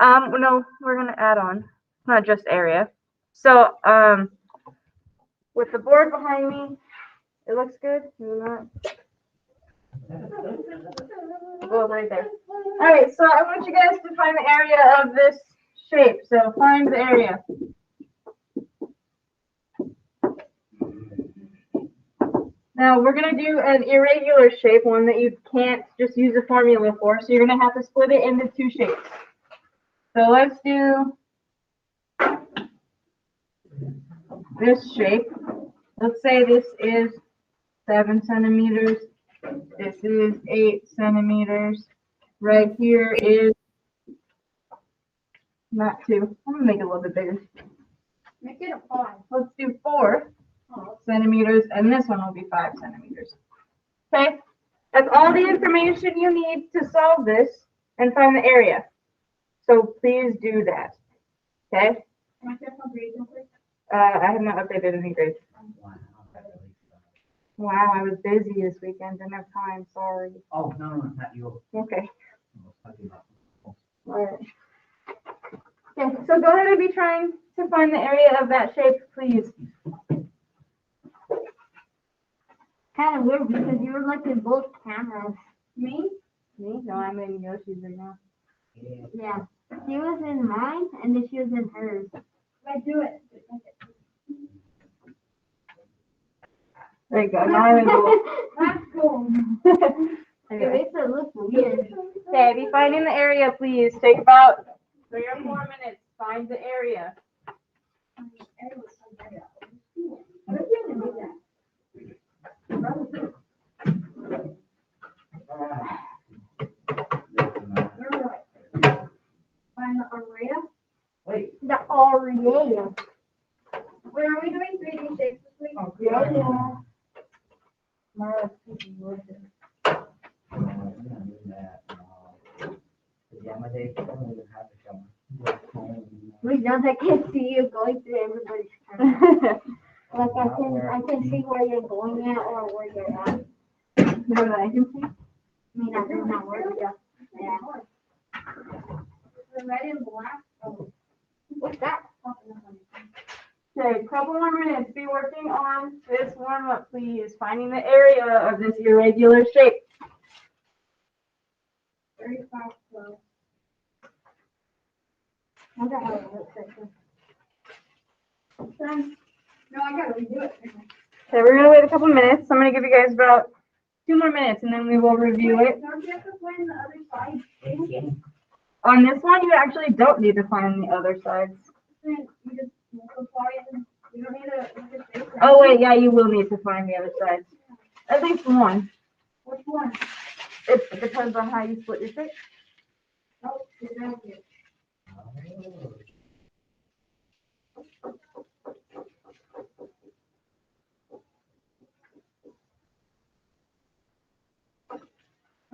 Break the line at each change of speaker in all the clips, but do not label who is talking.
No, we're gonna add on, not just area. So, with the board behind me, it looks good. Maybe not. Go right there. All right, so I want you guys to find the area of this shape. So find the area. Now we're gonna do an irregular shape, one that you can't just use a formula for. So you're gonna have to split it into two shapes. So let's do this shape. Let's say this is 7 centimeters. This is 8 centimeters. Right here is not 2. I'm gonna make it a little bit bigger.
Make it a 5.
Let's do 4 centimeters, and this one will be 5 centimeters. Okay, that's all the information you need to solve this and find the area. So please do that. Okay.
Can I check my grades real quick?
I have not updated any grades. Wow, I was busy this weekend. Didn't have time. Sorry.
Oh, no, not you.
Okay.
I was talking about.
All right. Okay, so go ahead and be trying to find the area of that shape, please.
Kind of weird because you were like in both cameras. Me?
Me? No, I'm in Yoshi's right now.
Yeah. She was in mine and then she was in hers. I do it.
There you go. Now I'm in both.
That's cool. It
Okay.
makes it look weird.
Okay, be finding the area, please. Take about 3 or 4 minutes. Find the area.
Find the area.
Wait.
The area.
Wait, are we doing 3D shapes this week?
Oh,
Yeah.
we're gonna do that. Yeah, my day, I don't even have the camera.
Which does I can see you going through everybody's camera. Like I can see where you're going at or where you're at.
Know that I can see?
I mean, I do not work. Yeah.
The red and black. Oh,
What's that?
Okay, couple more minutes. Be working on this warm up, please. Finding the area of this irregular shape.
very fast flow.
I wonder how it looks like this.
Okay,
No, I gotta redo it.
we're gonna wait a couple minutes. I'm gonna give you guys about 2 more minutes, and then we will review it.
Don't you have to find the other side?
On this one, you actually don't need to find the other sides.
Then you just multiply it and you don't need to just face it.
Oh wait, yeah, you will need to find the other sides. At least one.
Which one?
It depends on how you split your shape.
Oh, it's down here.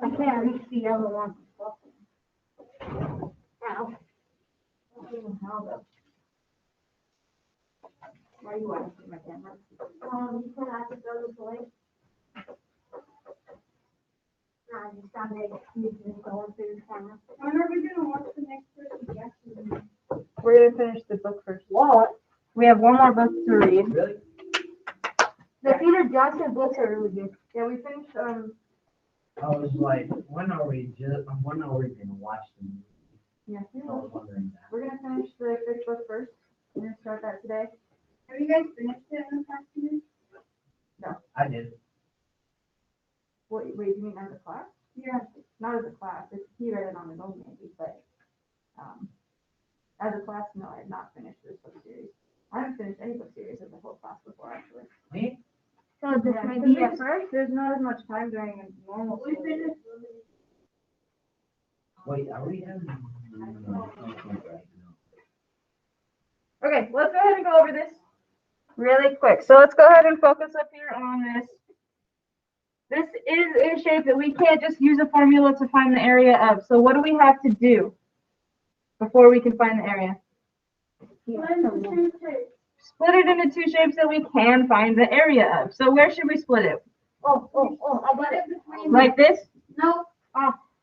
I can't reach the other one. Ow.
I don't even know how though. Why you want to see my camera?
You can have to go this way. I just found it. You just going through the camera.
When are we gonna watch the next person? Jackson?
We're gonna finish the book first. What? We have one more book to read.
Really?
The Peter Jackson books are really good.
Yeah, we finished.
I was like, when are we gonna watch the movie?
Yeah,
I was wondering that.
we're gonna finish the fifth book first. We're gonna start that today.
Have you guys finished it in the past 2 minutes?
I did.
Wait, do you mean as a class?
Yeah.
Not as a class. He read it on his own maybe, but as a class, no, I have not finished this book series. I haven't finished any book series as a whole class before actually.
Me?
So this
Yeah,
may
because
be
at first there's not as much time during a normal
We
school.
finished.
Wait, are we done? No, right, no.
Okay, let's go ahead and go over this really quick. So let's go ahead and focus up here on this. This is a shape that we can't just use a formula to find the area of. So what do we have to do before we can find the area? Split it into two shapes that we can find the area of. So where should we split it?
Oh, I got it.
Between
Like this?
No,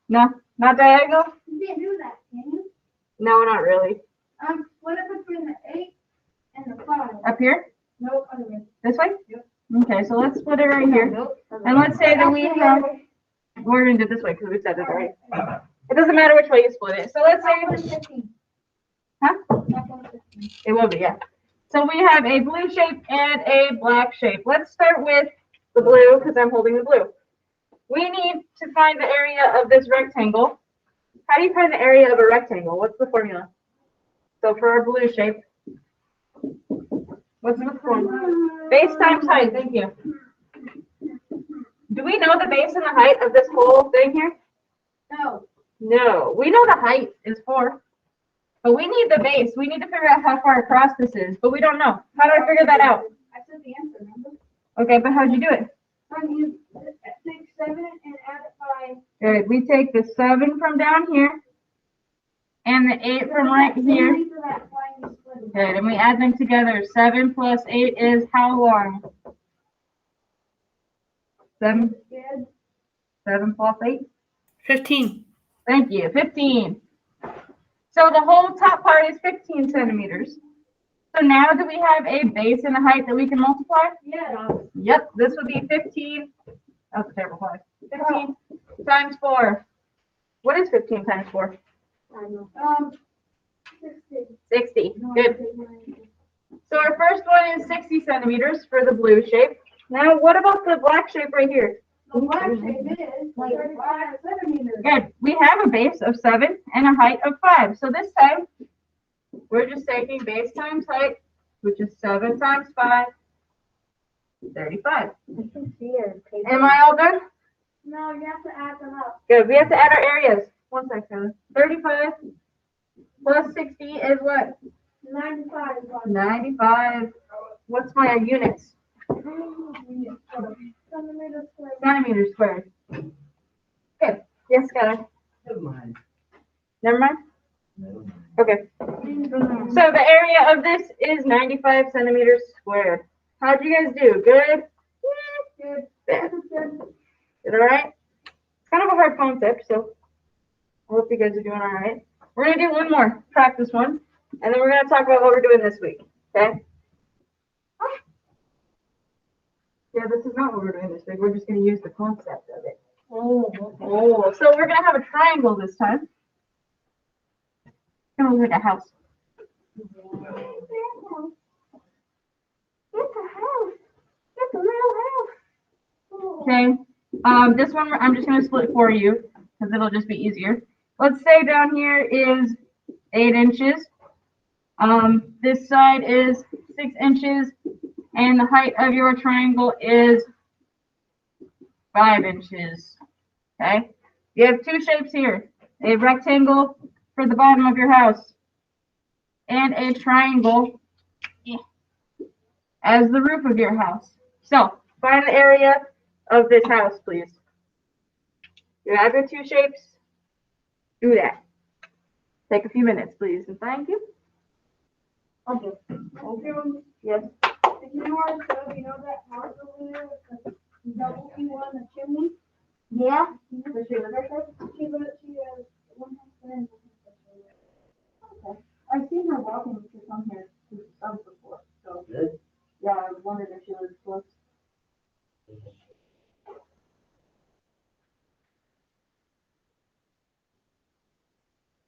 No, not diagonal?
you can't do that, can you?
No, not really.
Split it between the 8 and the 5.
Up here?
Nope, other way.
This way?
Yep.
Okay, so let's split it right here. And let's say that we have, we're gonna do it this way because we said it right. It doesn't matter which way you split it. So let's say,
15.
huh?
That one's 15.
It will be, yeah. So we have a blue shape and a black shape. Let's start with the blue because I'm holding the blue. We need to find the area of this rectangle. How do you find the area of a rectangle? What's the formula? So for our blue shape, what's the formula? Base times height, thank you. Do we know the base and the height of this whole thing here?
No.
No, we know the height is 4. But we need the base. We need to figure out how far across this is, but we don't know. How do I figure that out?
I said the answer, remember?
Okay, but how'd you do it?
You take 7 and add it 5.
Good. We take the 7 from down here and the 8 from right here. Good. And we add them together. 7 plus 8 is how long? 7. 7 plus 8?
15.
Thank you. 15. So the whole top part is 15 centimeters. So now do we have a base and a height that we can multiply?
Yeah.
Yep, this would be 15. That's a terrible size. 15 times 4. What is 15 times 4?
60.
60. Good. So our first one is 60 centimeters for the blue shape. Now what about the black shape right here?
The black shape is 35 centimeters.
Good. We have a base of 7 and a height of 5. So this time, we're just taking base times height, which is 7 times 5, 35. Am I all done?
No, you have to add them up.
Good. We have to add our areas. 1 second. 35 plus 60 is what?
95.
95. What's my units?
Centimeters squared.
Centimeters squared. Good. Yes, Skylar.
Never mind.
Never mind?
Never mind.
Okay. So the area of this is 95 centimeters squared. How'd you guys do? Good?
Good.
Bad. Good, all right? It's kind of a hard concept, so I hope you guys are doing all right. We're going to do one more, practice one, and then we're going to talk about what we're doing this week, okay? Yeah, this is not what we're doing this week. We're just going to use the concept of it. Oh, so we're going to have a triangle this time. It's going to look like a house.
It's a house. It's a real house.
Okay, this one I'm just going to split for you because it'll just be easier. Let's say down here is 8 inches. This side is 6 inches, and the height of your triangle is 5 inches. Okay, you have 2 shapes here: a rectangle for the bottom of your house, and a triangle as the roof of your house. So find the area of this house, please. You have your 2 shapes. Do that. Take a few minutes, please, and thank you.
Okay.
Yes.
If you know our code, you know that house over there with the double Q1, the chimney?
Yeah.
Does she live right there?
She has one house there and one house there.
Okay. I've seen her walking to come here to some before, so
Good.
yeah, I wondered if she was close.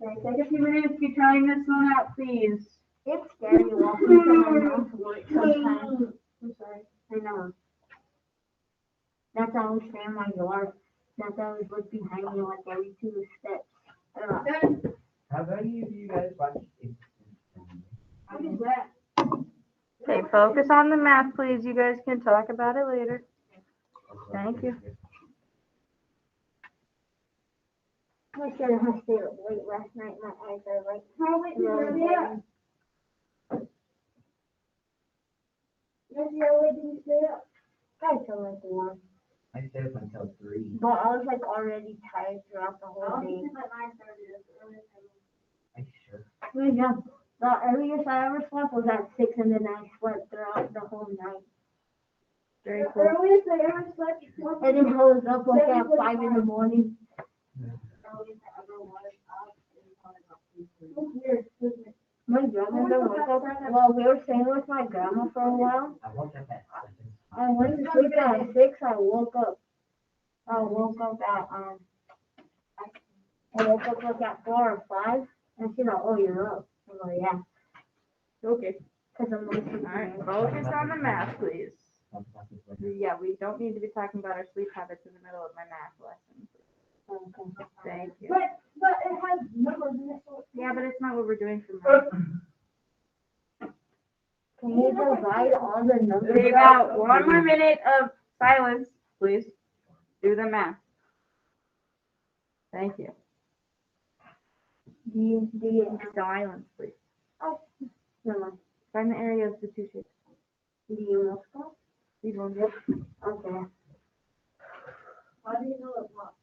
Okay, take a few minutes to trying this one out, please.
It's scary walking to my mom's work sometimes.
I'm sorry.
I know. That's how I always stay in my yard. That's how I always look behind me like every 2 steps.
Then,
Have any of you guys watched it?
what is that?
Okay, focus on the math, please. You guys can talk about it later. Thank you.
I should have stayed up late last night. My eyes are like,
How late did you stay up? Nancy, how late did you stay up?
I feel like 1.
I stayed up until 3.
But I was like already tired throughout the
I
whole
was
day.
sleeping at 9:30. That's the earliest I
Are you sure?
Yeah. The earliest I ever slept was at 6, and then I slept throughout the whole night.
Very
The
cool.
earliest I ever slept was
And then I was up like at 5 in the morning.
earliest I ever was up is probably about 3:30.
grandma been wake up? Well, we were staying with my grandma for a while.
I woke up at 7.
I went to sleep at 6. I woke up like at 4 or 5. And she's like, oh, you're up. I'm like, yeah.
Okay.
Because I'm like,
All right. Focus on the math, please.
Talk about this later.
Yeah, we don't need to be talking about our sleep habits in the middle of my math lesson.
okay.
Thank you.
But it has numbers in it, so
Yeah, but it's not what we're doing for math.
Can you divide all the numbers?
We got 1 more minute of silence, please. Do the math. Thank you. Silence, please.
No,
Find the area of the two shapes.
do you know stuff?
These ones.
Okay.
how do you know it's not?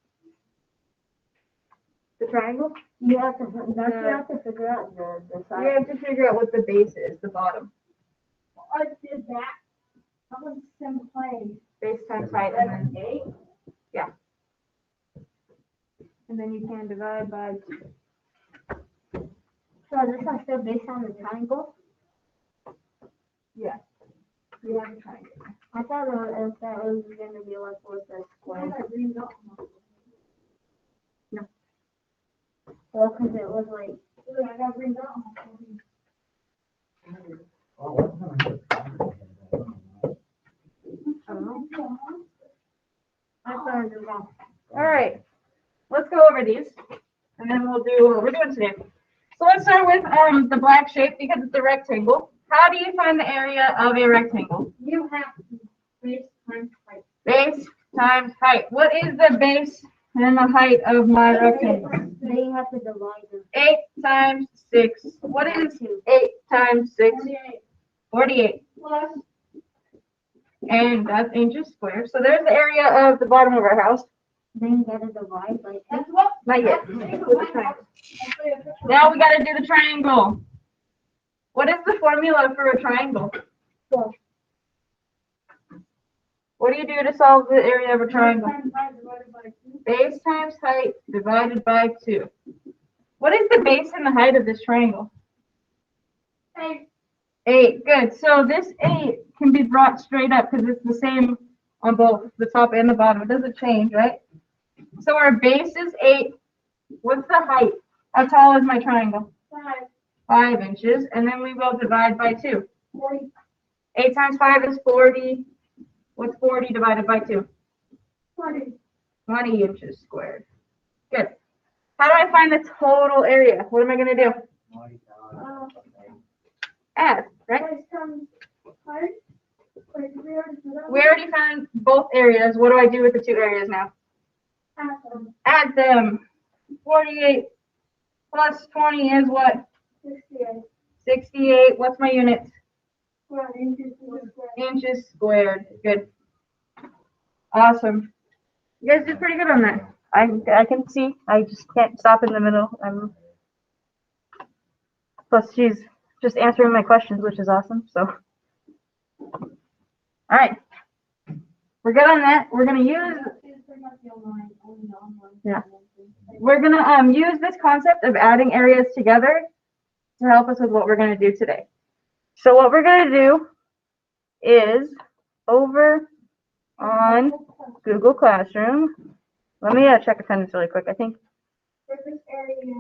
The triangle?
You have to figure out the
You
size.
have to figure out what the base is, the bottom.
I did that. That was some play.
Base times height, and then and then you can divide by 2.
So this one's still based on the triangle?
Yeah. You have a triangle.
I thought it was going to be like with the square.
No.
Well, because it was like,
I got green dot.
Oh, what's going on?
I don't know. I thought it was wrong.
All right. Let's go over these, and then we'll do what we're doing today. So let's start with the black shape because it's a rectangle. How do you find the area of a rectangle?
You have base times height.
Base times height. What is the base and the height of my rectangle?
Then you have to divide them.
8 times 6. What is 8 times 6? 48.
Plus,
And that's inches squared. So there's the area of the bottom of our house.
Then you gotta divide by 2.
that's what.
Not yet. With the triangle. Now we gotta do the triangle. What is the formula for a triangle?
Four.
What do you do to solve the area of a triangle?
Times height divided by 2.
Base times height divided by 2. What is the base and the height of this triangle?
8.
8. Good. So this 8 can be brought straight up because it's the same on both the top and the bottom. It doesn't change, right? So our base is 8. What's the height? How tall is my triangle?
5.
5 inches. And then we will divide by 2.
40.
8 times 5 is 40. What's 40 divided by 2?
40.
20 inches squared. Good. How do I find the total area? What am I going to do? Add, right?
Base times height. Wait, we already did that?
We already found both areas. What do I do with the 2 areas now?
Half of them.
Add them. 48 plus 20 is what?
68.
68. What's my unit?
Square inches to the square.
Inches squared. Good. Awesome. You guys did pretty good on that. I can see. I just can't stop in the middle. Plus, she's just answering my questions, which is awesome. So, all right. We're good on that. We're gonna use. Yeah. We're gonna use this concept of adding areas together to help us with what we're gonna do today. So what we're gonna do is over on Google Classroom. Let me check attendance really quick. I think.
Surface area,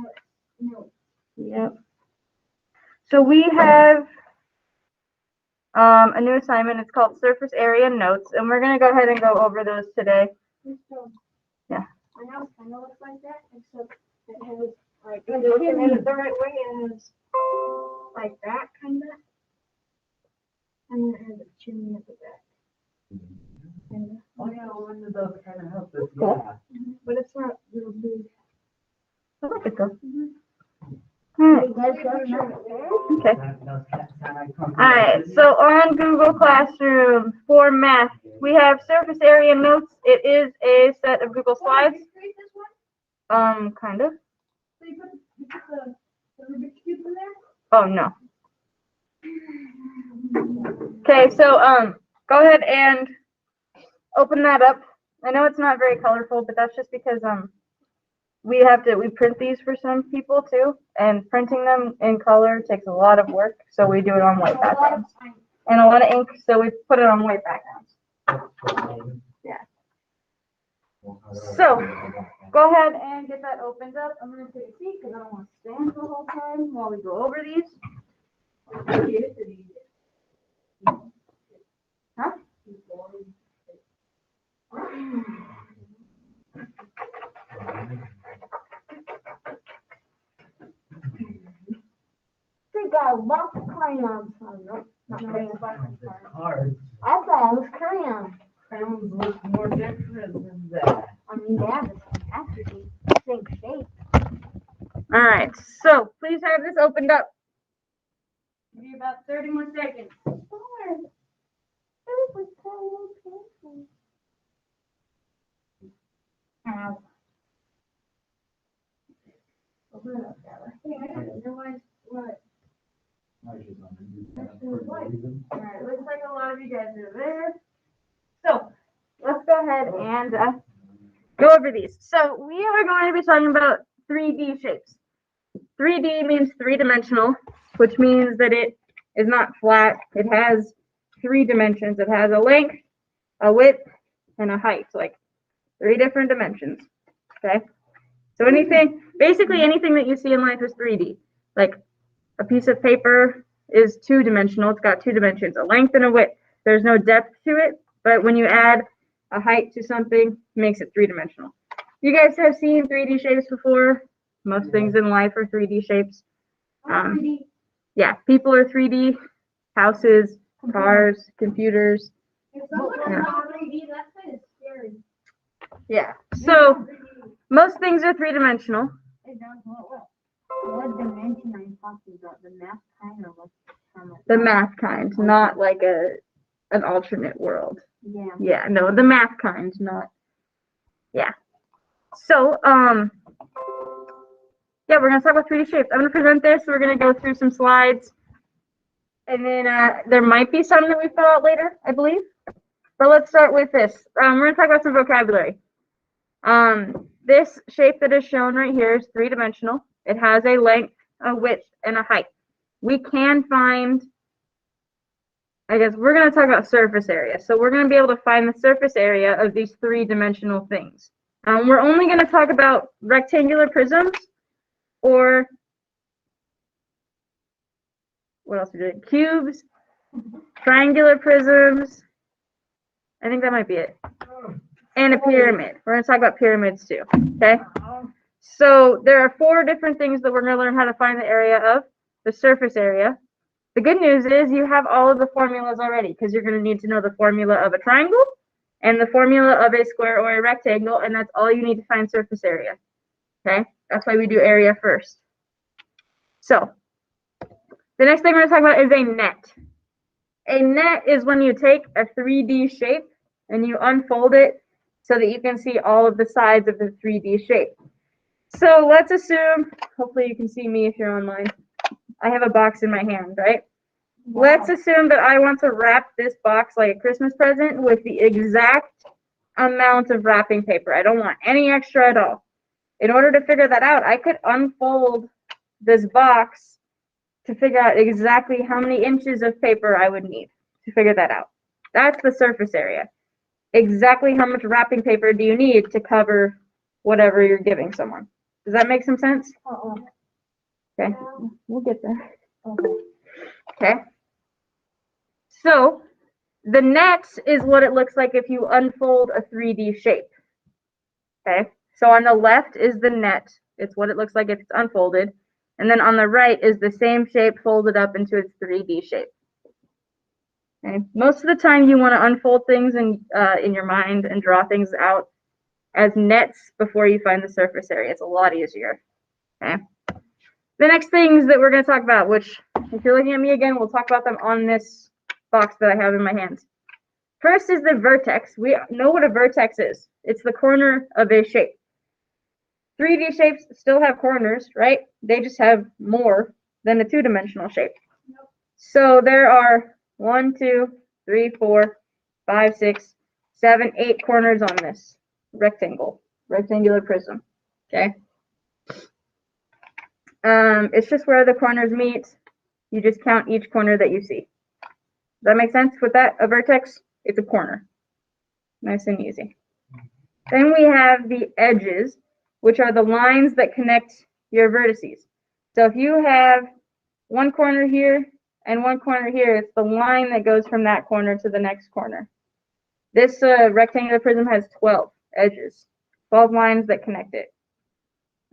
no.
Yep. So we have a new assignment. It's called Surface Area Notes, and we're gonna go ahead and go over those today. Yeah.
My house kind of looks like that, except it has like
Are you looking at it
the right way is like that kind of, and then it has a chimney at the back.
Oh, yeah, one of those kind of houses,
Cool.
yeah.
But it's not real big.
I like it though.
You guys got enough there?
Okay.
Those cats sound like
All right. So on Google Classroom for math, we have Surface Area Notes. It is a set of Google Slides.
Did you create this one?
Kind of.
So you put the Rubik's Cube in there?
Oh no. Okay, so go ahead and open that up. I know it's not very colorful, but that's just because we print these for some people too, and printing them in color takes a lot of work, so we do it on white backgrounds. And a lot of ink, so we put it on white backgrounds. Yeah. So, go ahead and get that opened up. I'm going to take a seat because I don't want to stand the whole time while we go over these. Huh?
We got lots of crayons on it. Not crayons.
Cards.
I thought it was crayons.
Crayons look more different than that.
I mean, they have the same shape.
All right, so please have this opened up. Give you about 30 more seconds. Open it up, Tyler. Hey, I didn't realize what. All right, looks like a lot of you guys are there. So let's go ahead and go over these. So we are going to be talking about 3D shapes. 3D means three-dimensional, which means that it is not flat. It has 3 dimensions. It has a length, a width, and a height, like 3 different dimensions. Okay? So basically anything that you see in life is 3D. Like a piece of paper is 2-dimensional. It's got 2 dimensions, a length and a width. There's no depth to it, but when you add a height to something, it makes it 3-dimensional. You guys have seen 3D shapes before. Most things in life are 3D shapes. Yeah, people are 3D, houses, cars, computers. Yeah, so most things are 3-dimensional.
What dimension are you talking about? The math kind or what?
The math kind, not like an alternate world.
Yeah.
Yeah, no, the math kind, not. Yeah. So, yeah, we're gonna talk about 3D shapes. I'm gonna present this. We're gonna go through some slides, and then there might be some that we fill out later, I believe. But let's start with this. We're gonna talk about some vocabulary. This shape that is shown right here is 3-dimensional. It has a length, a width, and a height. We can find, I guess we're going to talk about surface area. So we're going to be able to find the surface area of these 3-dimensional things. We're only going to talk about rectangular prisms, or what else we did? Cubes, triangular prisms. I think that might be it. And a pyramid. We're going to talk about pyramids too. Okay? So there are 4 different things that we're going to learn how to find the area of, the surface area. The good news is you have all of the formulas already, because you're going to need to know the formula of a triangle and the formula of a square or a rectangle, and that's all you need to find surface area. Okay? That's why we do area first. So the next thing we're going to talk about is a net. A net is when you take a 3D shape and you unfold it so that you can see all of the sides of the 3D shape. So let's assume, hopefully you can see me if you're online. I have a box in my hand, right? Wow. Let's assume that I want to wrap this box like a Christmas present with the exact amount of wrapping paper. I don't want any extra at all. In order to figure that out, I could unfold this box to figure out exactly how many inches of paper I would need to figure that out. That's the surface area. Exactly how much wrapping paper do you need to cover whatever you're giving someone? Does that make some sense? Okay, we'll get there. Okay. So the net is what it looks like if you unfold a 3D shape. Okay. So on the left is the net. It's what it looks like if it's unfolded. And then on the right is the same shape folded up into its 3D shape. Okay. Most of the time you want to unfold things in your mind and draw things out as nets before you find the surface area. It's a lot easier. Okay. The next things that we're going to talk about, which if you're looking at me again, we'll talk about them on this box that I have in my hands. First is the vertex. We know what a vertex is. It's the corner of a shape. 3D shapes still have corners, right? They just have more than a 2-dimensional shape. So there are 1, 2, 3, 4, 5, 6, 7, 8 corners on this rectangular prism. Okay. It's just where the corners meet. You just count each corner that you see. Does that make sense with that? A vertex, it's a corner. Nice and easy. Then we have the edges, which are the lines that connect your vertices. So if you have one corner here and one corner here, it's the line that goes from that corner to the next corner. This rectangular prism has 12 edges, 12 lines that connect it.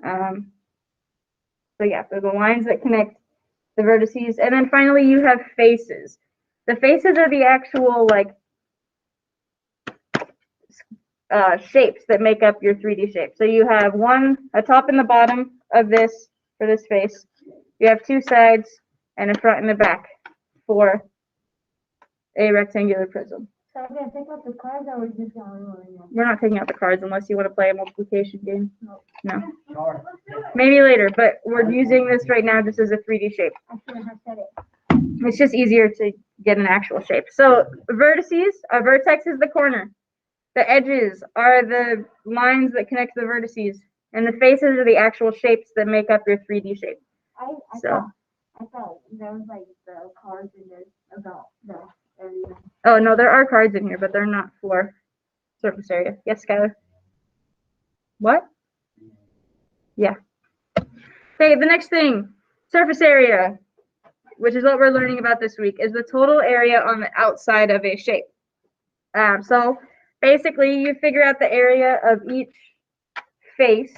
So yeah, so the lines that connect the vertices. And then finally you have faces. The faces are the actual shapes that make up your 3D shape. So you have a top and the bottom of this for this face. You have two sides and a front and a back for a rectangular prism.
So I'm gonna pick up the cards, or we're just going over them?
We're not taking out the cards unless you want to play a multiplication game. No.
Sure.
Maybe later, but we're using this right now just as a 3D shape.
I shouldn't have said it.
It's just easier to get an actual shape. So vertices, a vertex is the corner. The edges are the lines that connect the vertices. And the faces are the actual shapes that make up your 3D shape.
I
So.
thought there was like the cards in there about the area.
Oh, no, there are cards in here, but they're not for surface area. Yes, Skylar? What? Yeah. Okay, the next thing, surface area, which is what we're learning about this week, is the total area on the outside of a shape. So basically, you figure out the area of each face,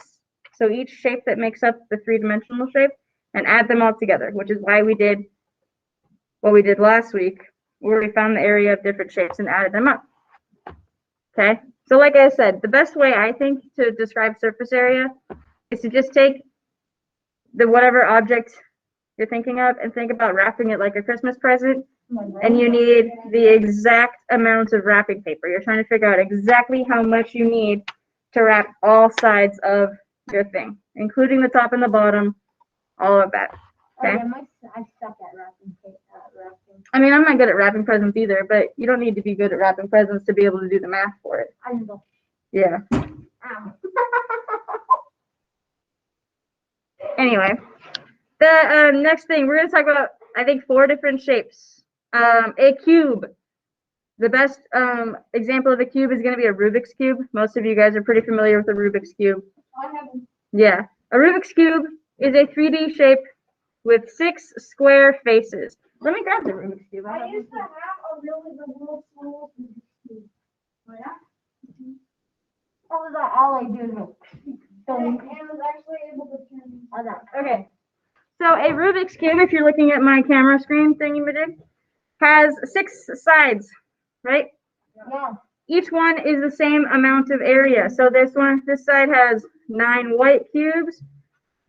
so each shape that makes up the three-dimensional shape, and add them all together, which is why we did what we did last week, where we found the area of different shapes and added them up. Okay, so like I said, the best way I think to describe surface area is to just take the whatever object you're thinking of and think about wrapping it like a Christmas present, and you need the exact amount of wrapping paper. You're trying to figure out exactly how much you need to wrap all sides of your thing, including the top and the bottom, all of that. Okay.
Oh, yeah, I suck at wrapping.
I mean, I'm not good at wrapping presents either, but you don't need to be good at wrapping presents to be able to do the math for it.
I know.
Yeah.
Ow.
Anyway, the next thing we're going to talk about, I think, 4 different shapes. A cube. The best example of a cube is going to be a Rubik's cube. Most of you guys are pretty familiar with a Rubik's cube.
I haven't.
Yeah. A Rubik's cube is a 3D shape with 6 square faces. Let me grab the Rubik's cube.
I used to have a really good little small cube. Oh yeah?
That was all I do.
And I was actually able to turn.
Okay. So a Rubik's cube, if you're looking at my camera screen thingy-majig, has 6 sides, right?
Yeah.
Each one is the same amount of area. So this side has 9 white cubes.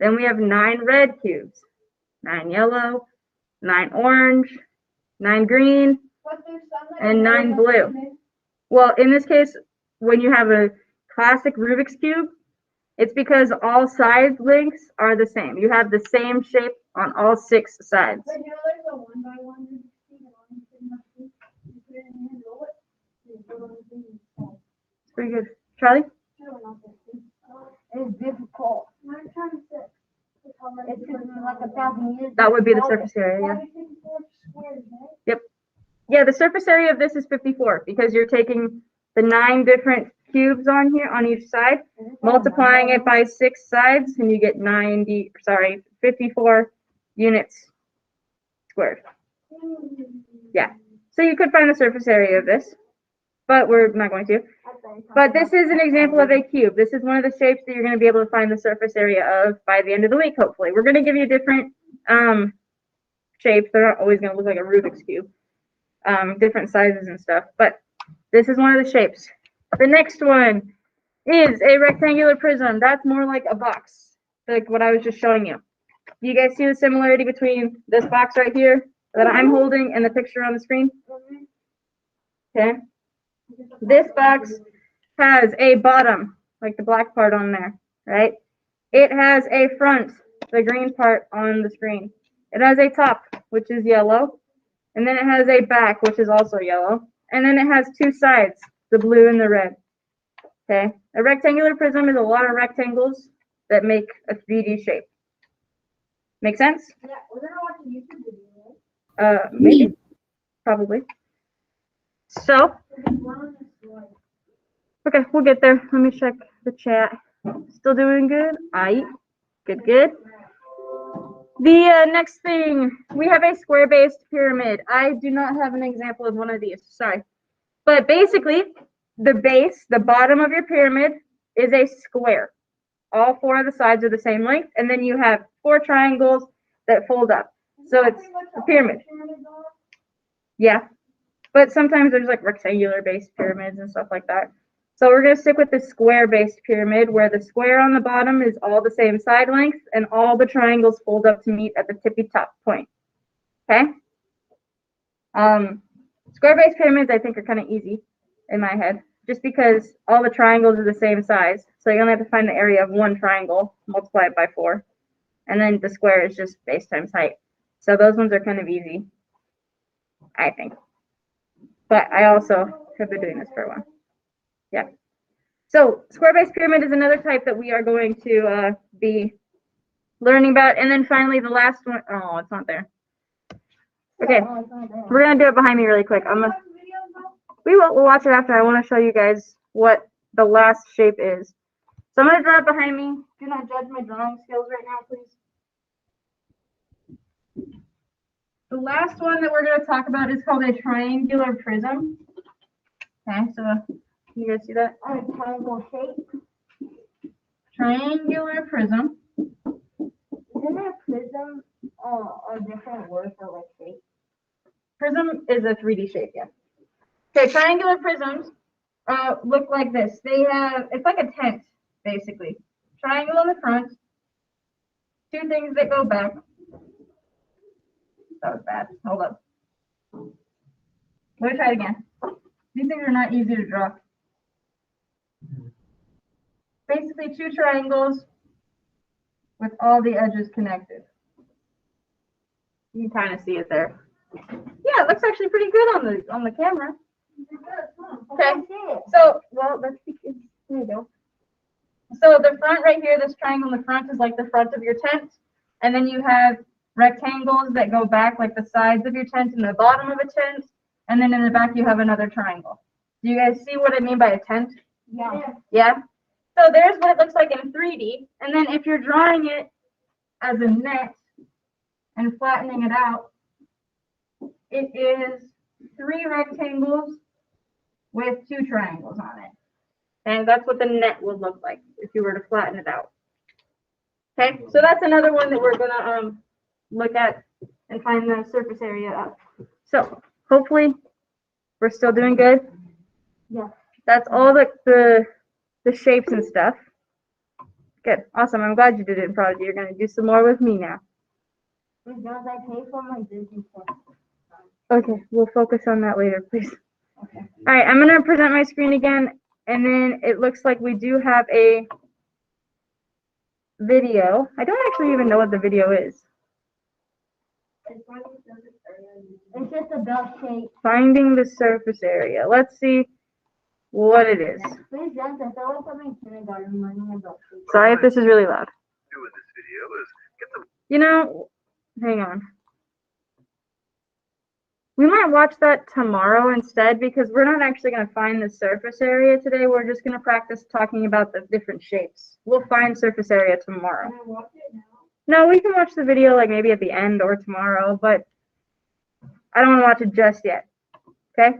Then we have 9 red cubes, 9 yellow, 9 orange, 9 green,
But there's some that
and
are
9
really
blue.
good.
Well, in this case, when you have a classic Rubik's cube, it's because all side lengths are the same. You have the same shape on all 6 sides.
But you know, there's a 1x1 Rubik's cube that only pretty much fits. You put it in here and roll it. You put it on the thing and it's
It's pretty good. Charlie?
It's difficult.
I'm trying to sit.
It's been like 1,000 years.
That would be the surface area. Yeah.
54 squares, right?
Yeah, the surface area of this is 54 because you're taking the 9 different cubes on here on each side, multiplying it by 6 sides, and you get 54 units squared. Yeah. So you could find the surface area of this, but we're not going to. But this is an example of a cube. This is one of the shapes that you're going to be able to find the surface area of by the end of the week, hopefully. We're going to give you different shapes. They're not always going to look like a Rubik's cube. Different sizes and stuff. But this is one of the shapes. The next one is a rectangular prism. That's more like a box, like what I was just showing you. Do you guys see the similarity between this box right here that I'm holding and the picture on the screen? Okay. This box has a bottom, like the black part on there, right? It has a front, the green part on the screen. It has a top, which is yellow. And then it has a back, which is also yellow. And then it has 2 sides, the blue and the red. Okay. A rectangular prism is a lot of rectangles that make a 3D shape. Make sense?
Yeah, we're gonna watch a YouTube video, right?
Maybe. Probably. So, okay, we'll get there. Let me check the chat. Still doing good? Aye. Good, good. The next thing, we have a square-based pyramid. I do not have an example of one of these. Sorry. But basically, the base, the bottom of your pyramid, is a square. All four of the sides are the same length, and then you have four triangles that fold up. So it's a pyramid. Yeah. But sometimes there's like rectangular-based pyramids and stuff like that. So we're going to stick with the square-based pyramid, where the square on the bottom is all the same side length, and all the triangles fold up to meet at the tippy top point. Okay? Square-based pyramids, I think, are kind of easy in my head, just because all the triangles are the same size. So you only have to find the area of one triangle, multiply it by 4, and then the square is just base times height. So those ones are kind of easy, I think. But I also have been doing this for a while. Yeah. So square-based pyramid is another type that we are going to be learning about. And then finally, the last one. Oh, it's not there. Okay, we're gonna do it behind me really quick. We'll watch it after. I want to show you guys what the last shape is. So I'm gonna draw it behind me. Do not judge my drawing skills right now, please. The last one that we're gonna talk about is called a triangular prism. Okay, so can you guys see that?
Triangle shape.
Triangular prism.
Isn't a prism a different word for like shape?
Prism is a 3D shape, yeah. Okay, triangular prisms look like this. They have, it's like a tent, basically. Triangle in the front, two things that go back. That was bad. Hold up. Let me try it again. These things are not easy to draw. Basically, two triangles with all the edges connected. You can kind of see it there. Yeah, it looks actually pretty good on the camera. Okay. So, well, let's see. There you go. So the front right here, this triangle in the front is like the front of your tent, and then you have rectangles that go back like the sides of your tent and the bottom of a tent, and then in the back you have another triangle. Do you guys see what I mean by a tent?
Yeah.
Yeah? So there's what it looks like in 3D, and then if you're drawing it as a net and flattening it out, it is 3 rectangles with 2 triangles on it. And that's what the net would look like if you were to flatten it out. Okay, so that's another one that we're gonna look at and find the surface area of. So hopefully we're still doing good.
Yeah.
That's all the shapes and stuff. Good, awesome. I'm glad you did it in Prodigy. You're gonna do some more with me now.
Because I pay for my Disney Plus.
Okay, we'll focus on that later, please.
Okay.
All right, I'm gonna present my screen again, and then it looks like we do have a video. I don't actually even know what the video is.
It's just a bell shape.
Finding the surface area. Let's see what it is.
Please, Johnson, I feel like I'm in kindergarten learning about shape.
Sorry if this is really loud.
Do with this video is get the
You know, hang on. We might watch that tomorrow instead, because we're not actually going to find the surface area today. We're just going to practice talking about the different shapes. We'll find surface area tomorrow.
Can I watch it now?
No, we can watch the video like maybe at the end or tomorrow, but I don't want to watch it just yet. Okay?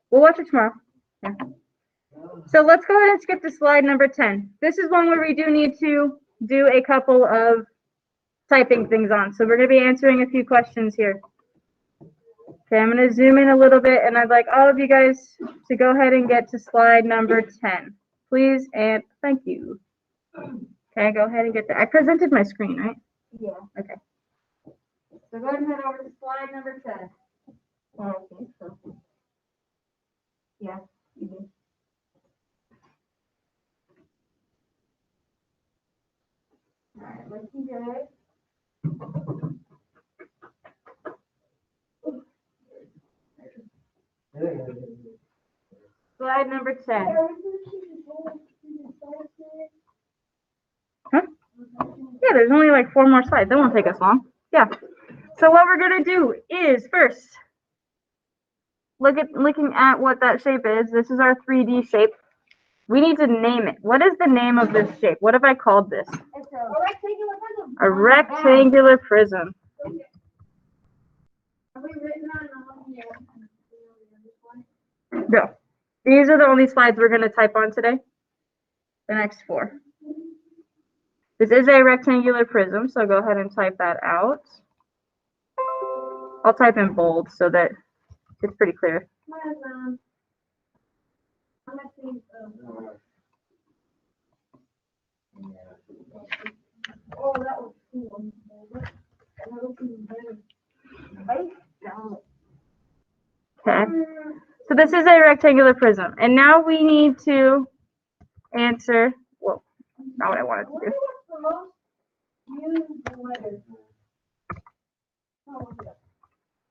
We'll watch it tomorrow. Yeah. So let's go ahead and skip to slide number 10. This is one where we do need to do a couple of typing things on. So we're going to be answering a few questions here. Okay, I'm going to zoom in a little bit, and I'd like all of you guys to go ahead and get to slide number 10. Please and thank you. Okay, go ahead and get there. I presented my screen, right?
Yeah.
Okay. So go ahead and head over to slide number 10.
Oh, okay, so. Yeah, you did.
All right, looking good. Slide number 10. Huh? there's only like 4 more slides. That won't take us long. Yeah. So what we're gonna do is first looking at what that shape is. This is our 3D shape. We need to name it. What is the name of this shape? What have I called this?
It's a rectangular prism.
A rectangular prism.
Have we written on here?
No. These are the only slides we're going to type on today. The next 4. This is a rectangular prism, so go ahead and type that out. I'll type in bold so that it's pretty clear.
Oh, that was cool. That was even better.
Okay. So this is a rectangular prism. And now we need to answer, well, not what I wanted to do.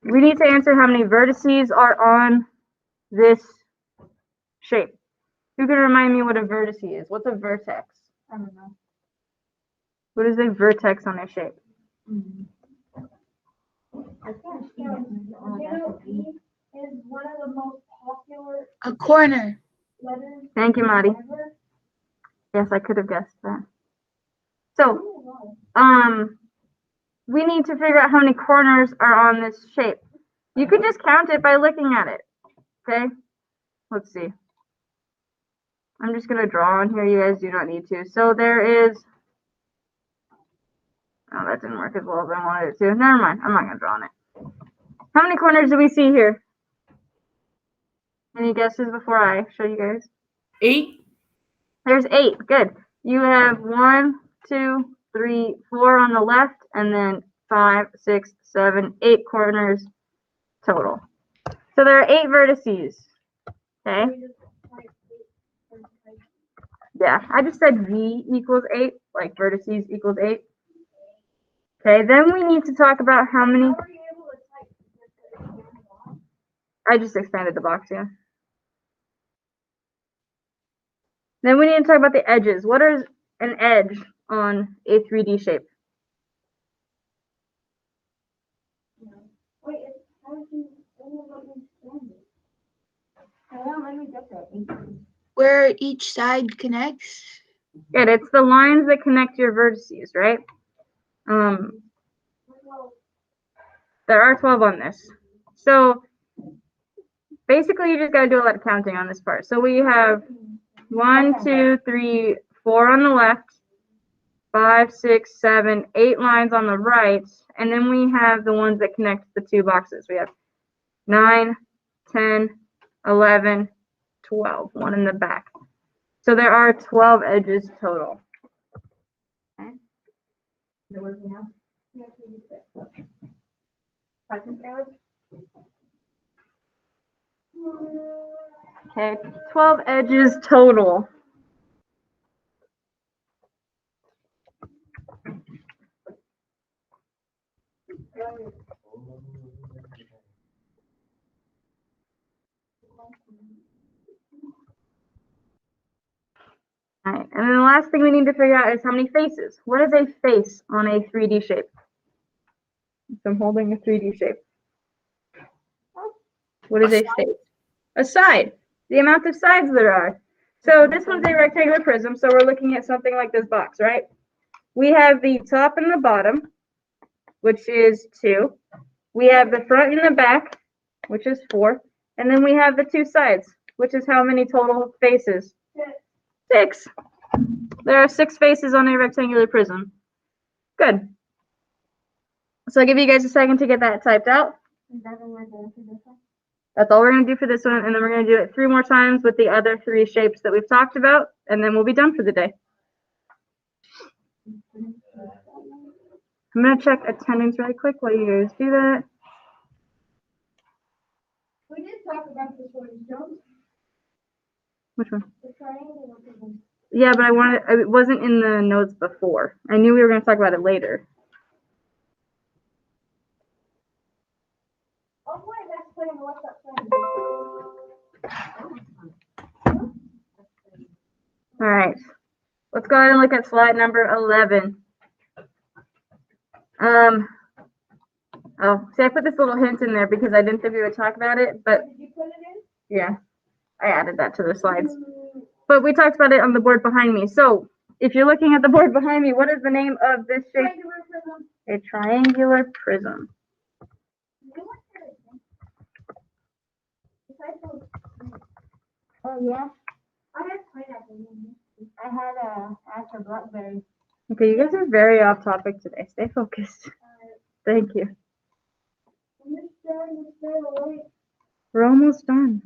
We need to answer how many vertices are on this shape. Who can remind me what a vertex is? What's a vertex?
I don't know.
What is a vertex on a shape?
I can't see it. E is one of the most popular
A corner.
letters
Thank you, Maddie.
ever.
Yes, I could have guessed that. So, we need to figure out how many corners are on this shape. You can just count it by looking at it. Okay? Let's see. I'm just going to draw on here. You guys do not need to. So there is... Oh, that didn't work as well as I wanted it to. Never mind. I'm not going to draw on it. How many corners do we see here? Any guesses before I show you guys?
8.
There's 8. Good. You have 1, 2, 3, 4 on the left, and then 5, 6, 7, 8 corners total. So there are 8 vertices. Okay? Yeah, I just said V equals 8, like vertices equals 8. Okay, then we need to talk about how many. I just expanded the box, yeah. Then we need to talk about the edges. What is an edge on a 3D shape?
Wait, how did you understand it? Let me get that.
Where each side connects.
Good, it's the lines that connect your vertices, right? There are 12 on this. So basically you just gotta do a lot of counting on this part. So we have 1, 2, 3, 4 on the left, 5, 6, 7, 8 lines on the right, and then we have the ones that connect the 2 boxes. We have 9, 10, 11, 12, one in the back. So there are 12 edges total. Okay. Is it working now? Okay, 12 edges total. All right, and then the last thing we need to figure out is how many faces. What is a face on a 3D shape? So I'm holding a 3D shape. What is a face? A side. The amount of sides there are. So this one's a rectangular prism, so we're looking at something like this box, right? We have the top and the bottom, which is 2. We have the front and the back, which is 4. And then we have the 2 sides, which is how many total faces? 6. There are 6 faces on a rectangular prism. Good. So I'll give you guys a second to get that typed out. That's all we're going to do for this one, and then we're going to do it 3 more times with the other 3 shapes that we've talked about, and then we'll be done for the day. I'm going to check attendance really quick while you guys do that.
We did talk about this one, Jones.
Which one?
The triangular prism.
Yeah, but it wasn't in the notes before. I knew we were going to talk about it later.
Oh, wait, that's putting what's up front.
All right. Let's go ahead and look at slide number 11. Oh, see, I put this little hint in there because I didn't think we would talk about it, but
Did you put it in?
yeah, I added that to the slides. But we talked about it on the board behind me. So if you're looking at the board behind me, what is the name of this shape?
Triangular prism.
A triangular prism.
Oh, yeah?
I had pineapple in
I had a after blackberry.
Okay, you guys are very off topic today. Stay focused. Thank you.
this wait.
We're almost done.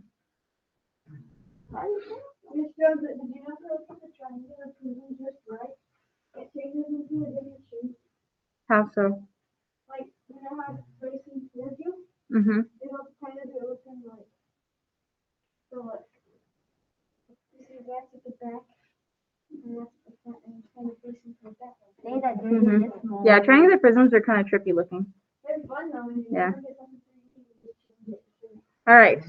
This shows that did you not look at the triangular prism just right? It changes into a different shape.
How so?
Like, you know how it's facing towards you?
Mm-hmm.
It'll kind of do it looking like, so look. You see that's at the back, and that's at the front, and it's kind of facing towards that way.
Say that did
Mhm.
this small.
Yeah, triangular prisms are kind of trippy looking.
It's fun though, when you
Yeah.
look at something, you can just change it.
All right.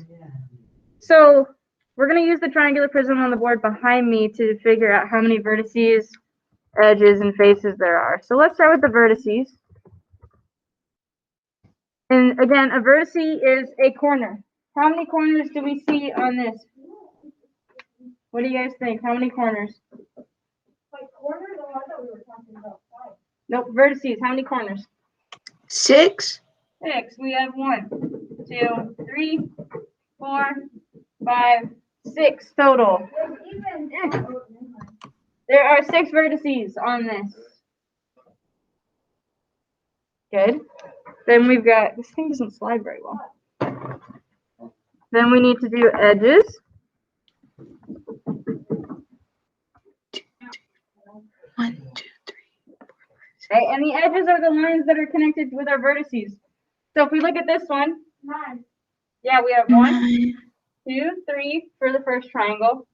So we're going to use the triangular prism on the board behind me to figure out how many vertices, edges, and faces there are. So let's start with the vertices. And again, a vertice is a corner. How many corners do we see on this? What do you guys think? How many corners?
Like corners, oh, I thought we were talking about five.
Nope, vertices. How many corners?
6.
6. We have 1, 2, 3, 4, 5, 6 total.
There's even,
There are 6 vertices on this. Good. Then we've got, this thing doesn't slide very well. Then we need to do edges.
1, 2, 3.
Okay, and the edges are the lines that are connected with our vertices. So if we look at this one,
9.
yeah, we have 1,
9.
2, 3 for the first triangle,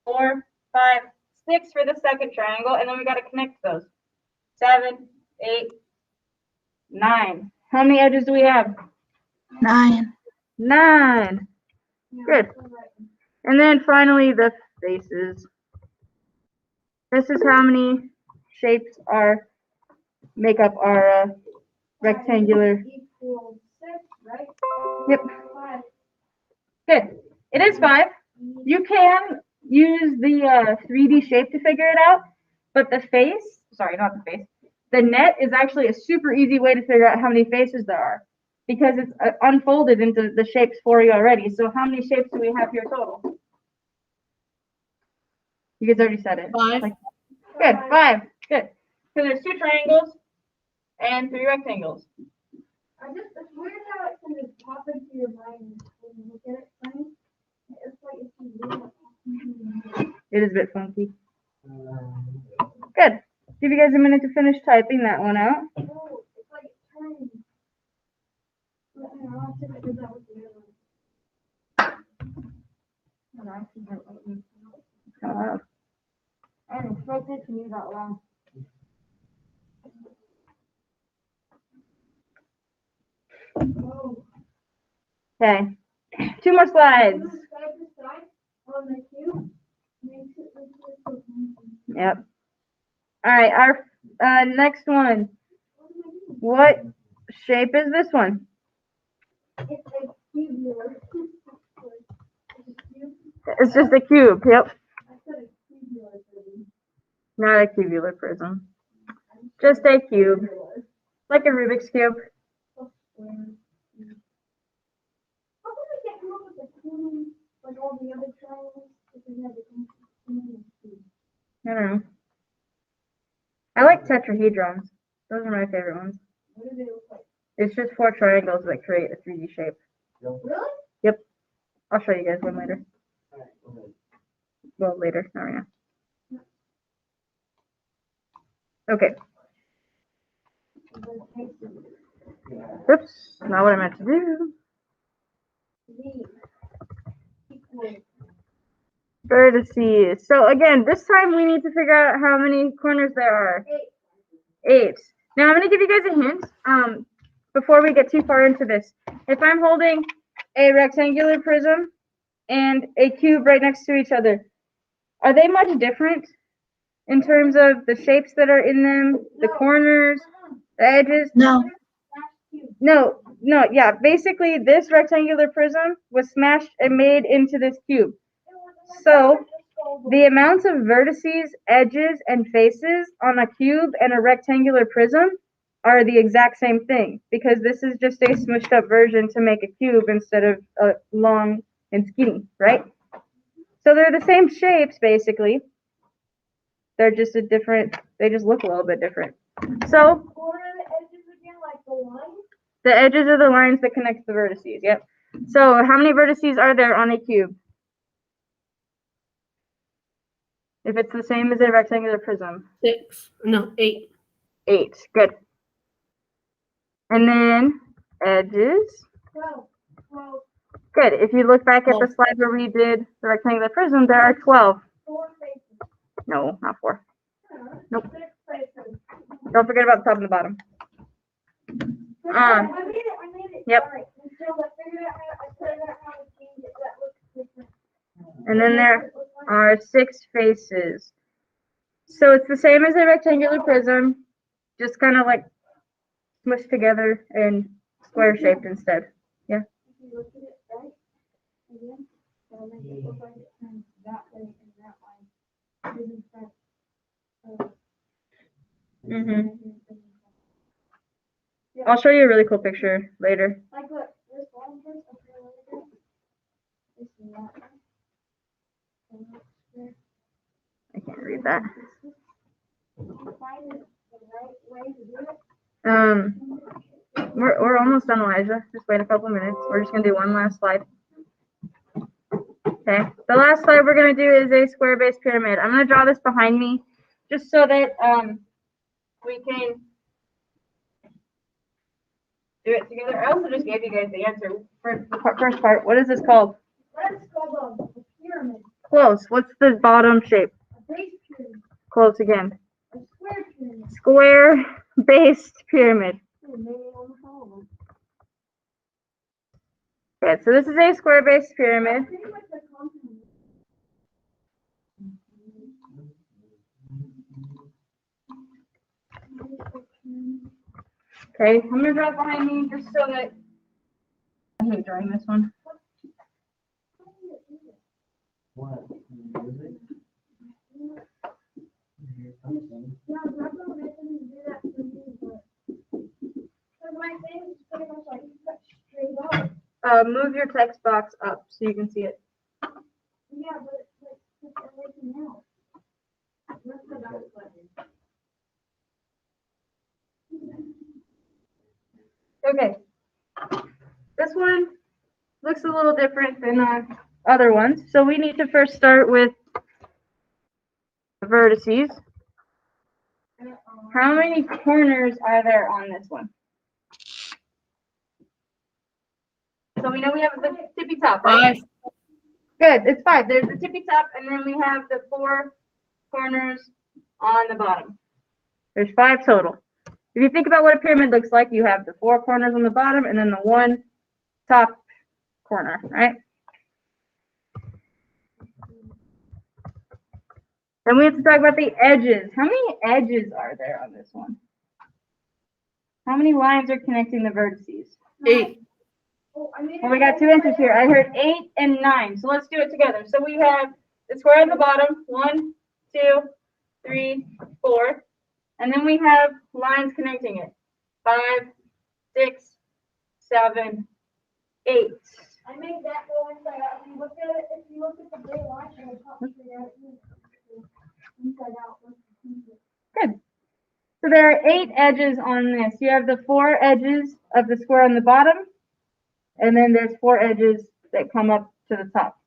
4, 5, 6 for the second triangle, and then we got to connect those. 7, 8, 9. How many edges do we have?
9.
9. Good. And then finally the faces. This is how many shapes make up our rectangular.
Equals 6, right?
Yep.
5.
Good. It is 5. You can use the 3D shape to figure it out, but the face, sorry, not the face, the net is actually a super easy way to figure out how many faces there are because it's unfolded into the shapes for you already. So how many shapes do we have here total? You guys already said it.
5.
Good, 5. Good. So there's 2 triangles and 3 rectangles.
It's weird how it can just pop into your mind when you look at it funny. It's like it's weird.
It is a bit funky. Good. Give you guys a minute to finish typing that one out.
Oh, it's like it turns. But I don't know, I'll check it out with the other one.
Kind of loud.
I didn't expect it to move that long.
Oh.
Okay. 2 more slides.
Side to side on the cube makes it look like a
Yep. All right. Our next one. What shape is this one?
It's a cubular.
It's just a cube. Yep.
I said a cubular prism.
Not a cubular prism. Just a cube. Like a Rubik's cube.
How come we can't come up with a cube like all the other triangles if we have the cube?
I don't know. I like tetrahedrons. Those are my favorite ones.
What do they look like?
It's just 4 triangles that create a 3D shape.
Really?
I'll show you guys one later. Well, later, not right now. Okay. Oops, not what I meant to do.
V equals
Vertices. So again, this time we need to figure out how many corners there are. 8. Now I'm going to give you guys a hint before we get too far into this. If I'm holding a rectangular prism and a cube right next to each other, are they much different in terms of the shapes that are in them, the corners? The edges.
No.
No, yeah. Basically, this rectangular prism was smashed and made into this cube. So the amounts of vertices, edges, and faces on a cube and a rectangular prism are the exact same thing, because this is just a smushed up version to make a cube instead of a long and skinny, right? So they're the same shapes, basically. They're just they just look a little bit different. So
What are the edges again, like the lines?
the edges are the lines that connect the vertices, yep. So how many vertices are there on a cube? If it's the same as a rectangular prism.
6. No, 8.
8, good. And then edges.
12.
Good. If you look back at the slide where we did the rectangular prism, there are 12.
4 faces.
No, not 4. Nope.
6 faces.
Don't forget about the top and the bottom.
I made it.
Yep.
All right. Until I figured out how to change it. That looks different.
And then there are 6 faces. So it's the same as a rectangular prism, just kind of like smushed together and square shaped instead.
If you look at it right, again, it'll make it look like it turns that way and that way. Isn't that,
I'll show you a really cool picture later.
like look, this one first, okay, look at it. This is that one. And that's where
I can't read that.
you find it the right way to do it.
We're almost done, Elijah. Just wait a couple minutes. We're just gonna do one last slide. Okay. The last slide we're gonna do is a square base pyramid. I'm gonna draw this behind me, just so that we can do it together. I also just gave you guys the answer for the first part. What is this called?
That's called a pyramid,
Close. What's the bottom shape?
a base pyramid,
Close again.
a square pyramid.
Square-based pyramid.
Maybe almost all of them.
Okay, so this is a square-based pyramid.
Pretty much the compound.
Okay, I'm gonna draw it behind me just so that I hate drawing this one.
What? Music? Here's something.
Yeah, that's what makes me do that for me, but. Cause my thing is pretty much like cut straight up.
Move your text box up so you can see it.
Yeah, but it's like everything else. That's the dark button.
Okay. This one looks a little different than other ones. So we need to first start with the vertices. How many corners are there on this one? So we know we have the tippy top, right?
5.
Good, it's 5. There's the tippy top, and then we have the 4 corners on the bottom. There's 5 total. If you think about what a pyramid looks like, you have the 4 corners on the bottom and then the 1 top corner, right? Then we have to talk about the edges. How many edges are there on this one? How many lines are connecting the vertices?
8.
Oh, I made
Well, we got 2 answers here. I heard 8 and 9. So let's do it together. So we have the square on the bottom, 1, 2, 3, 4. And then we have lines connecting it. 5, 6, 7, 8.
I made that go inside out. If you look at it, if you look at the gray line, it'll pop straight out. Inside out.
Good. So there are 8 edges on this. You have the 4 edges of the square on the bottom, and then there's 4 edges that come up to the top.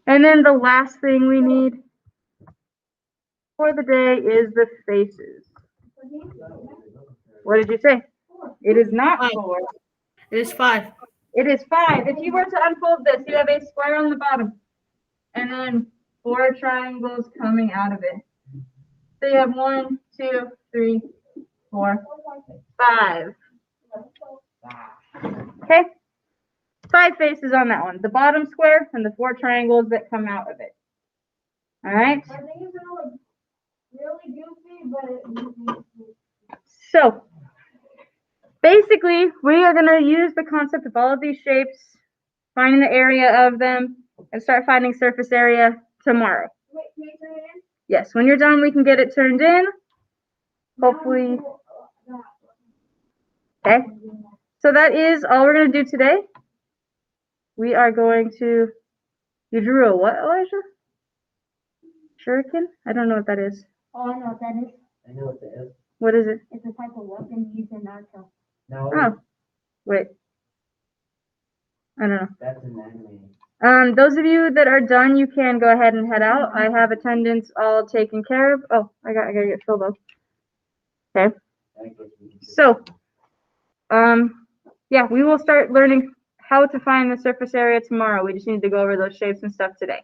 And then the last thing we need for the day is the faces. What did you say? It is not 4.
It is 5.
It is 5. If you were to unfold this, you have a square on the bottom, and then 4 triangles coming out of it. So you have 1, 2, 3, 4, 5. Okay? 5 faces on that one. The bottom square and the 4 triangles that come out of it. All right?
I think it's gonna look really goofy, but it
So basically, we are going to use the concept of all of these shapes, finding the area of them, and start finding surface area tomorrow.
Wait, can you turn it in?
Yes, when you're done, we can get it turned in. Hopefully. Okay. So that is all we're going to do today. We are going to. You drew a what, Elijah? Shuriken? I don't know what that is.
Oh, I know what that is.
I know what that is.
What is it?
It's a type of weapon used in Naruto.
No,
Oh, wait. I don't know.
that's an anime.
Those of you that are done, you can go ahead and head out. I have attendance all taken care of. Oh, I gotta get filled up. Okay.
I guess we can just-
So, yeah, we will start learning how to find the surface area tomorrow. We just need to go over those shapes and stuff today.